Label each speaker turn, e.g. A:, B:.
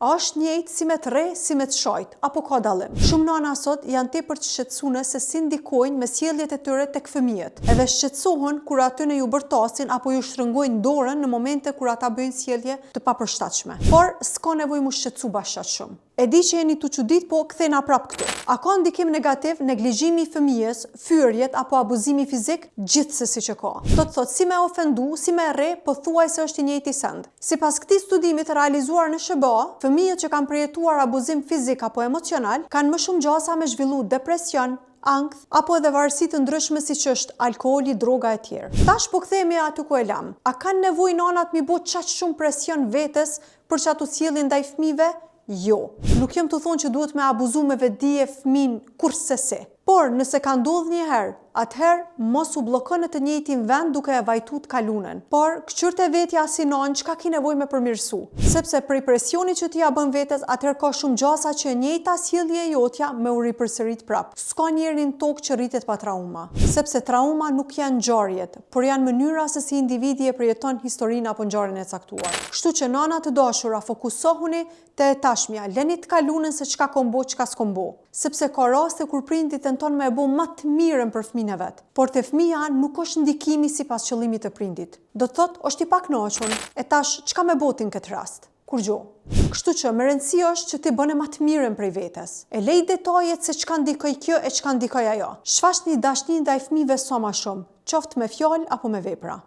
A: A është njëjtë si me të re, si me të shojt, apo ka dallim? Shumë nana sot janë tepër të shqetësuar se si ndikojnë me sjelljet e tyre tek fëmijët. Edhe shqetësohen kur aty ne ju bërtasin apo ju shtrëngojnë dorën në momente kur ata bëjnë sjellje të papërshtatshme. Por s'ka nevojë mu shqetësu bashkë shumë. E di që jeni të çudit, po kthena prap këtu. A ka ndikim negativ neglizhimi i fëmijës, fyrjet apo abuzimi fizik? Gjithsesi që ka. Do të thotë si me ofendu, si me rre, pothuajse është i njëjti send. Sipas këtij studimi të realizuar në SBA, fëmijët që kanë përjetuar abuzim fizik apo emocional kanë më shumë gjasa me zhvillu depresion, ankth apo edhe varësi të ndryshme siç është alkooli, droga e tjerë. Tash po kthehemi aty ku e lam. A kanë nevojë nanat mi bëj çaq shumë presion vetes për çatu sjellin ndaj fëmijëve? Jo. Nuk jam të thonë që duhet me abuzu me vetdije fëmin kurse si. Por nëse ka ndodhur një herë, atëherë mos u bllokon në të njëjtin vend duke e vajtut kalunën. Por këqyrte vetja si non, çka ki nevojë me përmirësu? Sepse prej presionit që ti ja bën vetes, atëherë ka shumë gjasa që e njëjta sjellje e jotja me u ripërsërit prap. S'ka njeri në tokë që rritet pa trauma, sepse trauma nuk janë ngjarjet, por janë mënyra se si individi e përjeton historinë apo ngjarjen e caktuar. Kështu që nana të dashura, fokusohuni te e tashmja, leni të kalunën se çka kombo, çka s'kombo. Sepse ka raste kur prindi tenton me e bo më të mirën për fëmijën e vet, por te fëmia nuk është ndikimi sipas qëllimit të prindit. Do të thotë është i pakënaqur, e tash çka me botin këtë rast? Kur gjo. Kështu që më rëndësi është që ti bëne më të mirën prej vetes. E lej detajet se çka ndikoj kjo e çka ndikoj ajo. Shfaqni dashni ndaj fëmijëve sa më shumë, qoftë me fjalë apo me vepra.